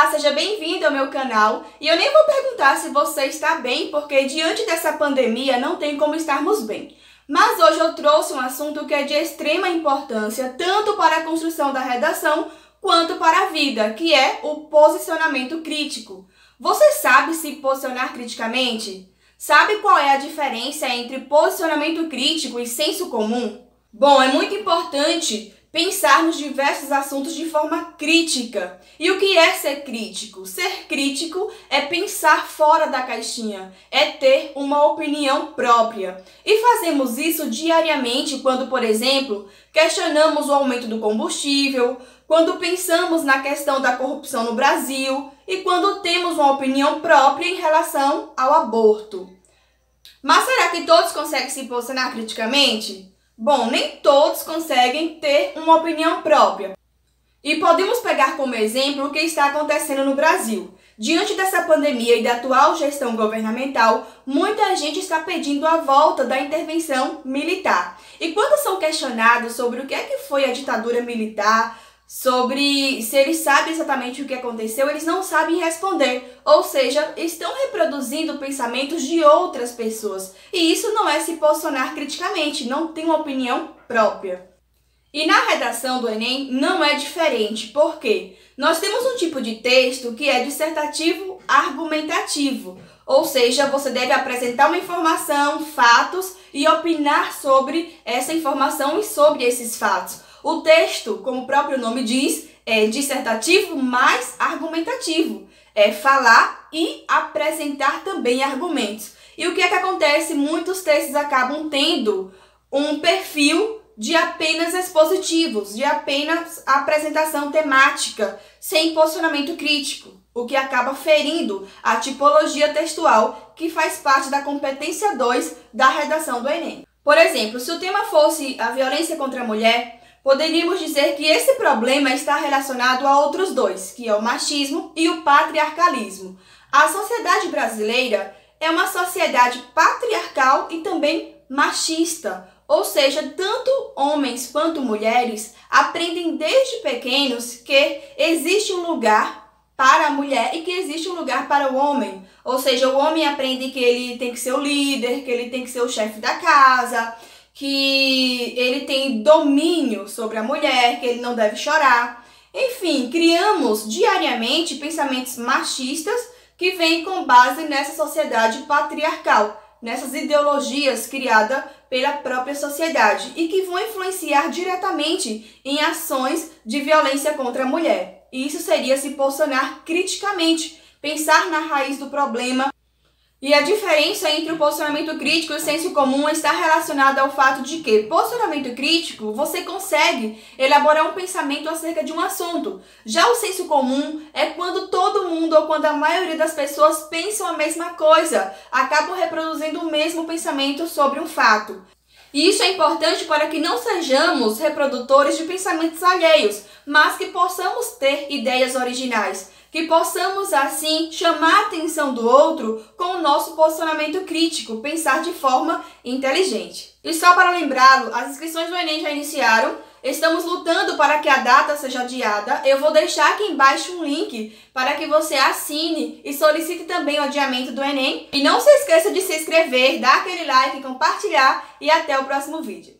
Olá, seja bem-vindo ao meu canal. E eu nem vou perguntar se você está bem, porque diante dessa pandemia não tem como estarmos bem. Mas hoje eu trouxe um assunto que é de extrema importância, tanto para a construção da redação, quanto para a vida, que é o posicionamento crítico. Você sabe se posicionar criticamente? Sabe qual é a diferença entre posicionamento crítico e senso comum? Bom, é muito importante pensar nos diversos assuntos de forma crítica. E o que é ser crítico? Ser crítico é pensar fora da caixinha, é ter uma opinião própria. E fazemos isso diariamente quando, por exemplo, questionamos o aumento do combustível, quando pensamos na questão da corrupção no Brasil e quando temos uma opinião própria em relação ao aborto. Mas será que todos conseguem se posicionar criticamente? Bom, nem todos conseguem ter uma opinião própria. E podemos pegar como exemplo o que está acontecendo no Brasil. Diante dessa pandemia e da atual gestão governamental, muita gente está pedindo a volta da intervenção militar. E quando são questionados sobre o que é que foi a ditadura militar, sobre se eles sabem exatamente o que aconteceu, eles não sabem responder, ou seja, estão reproduzindo pensamentos de outras pessoas. E isso não é se posicionar criticamente, não tem uma opinião própria. E na redação do Enem não é diferente, porque nós temos um tipo de texto que é dissertativo argumentativo, ou seja, você deve apresentar uma informação, fatos e opinar sobre essa informação e sobre esses fatos. O texto, como o próprio nome diz, é dissertativo mais argumentativo. É falar e apresentar também argumentos. E o que é que acontece? Muitos textos acabam tendo um perfil de apenas expositivos, de apenas apresentação temática, sem posicionamento crítico, o que acaba ferindo a tipologia textual que faz parte da competência 2 da redação do Enem. Por exemplo, se o tema fosse a violência contra a mulher, poderíamos dizer que esse problema está relacionado a outros dois, que é o machismo e o patriarcalismo. A sociedade brasileira é uma sociedade patriarcal e também machista, ou seja, tanto homens quanto mulheres aprendem desde pequenos que existe um lugar para a mulher e que existe um lugar para o homem. Ou seja, o homem aprende que ele tem que ser o líder, que ele tem que ser o chefe da casa, que ele tem domínio sobre a mulher, que ele não deve chorar. Enfim, criamos diariamente pensamentos machistas que vêm com base nessa sociedade patriarcal, nessas ideologias criadas pela própria sociedade e que vão influenciar diretamente em ações de violência contra a mulher. E isso seria se posicionar criticamente, pensar na raiz do problema. E a diferença entre o posicionamento crítico e o senso comum está relacionada ao fato de que, posicionamento crítico, você consegue elaborar um pensamento acerca de um assunto. Já o senso comum é quando todo mundo ou quando a maioria das pessoas pensam a mesma coisa, acabam reproduzindo o mesmo pensamento sobre um fato. E isso é importante para que não sejamos reprodutores de pensamentos alheios, mas que possamos ter ideias originais. Que possamos, assim, chamar a atenção do outro com o nosso posicionamento crítico, pensar de forma inteligente. E só para lembrá-lo, as inscrições do Enem já iniciaram, estamos lutando para que a data seja adiada. Eu vou deixar aqui embaixo um link para que você assine e solicite também o adiamento do Enem. E não se esqueça de se inscrever, dar aquele like, compartilhar e até o próximo vídeo.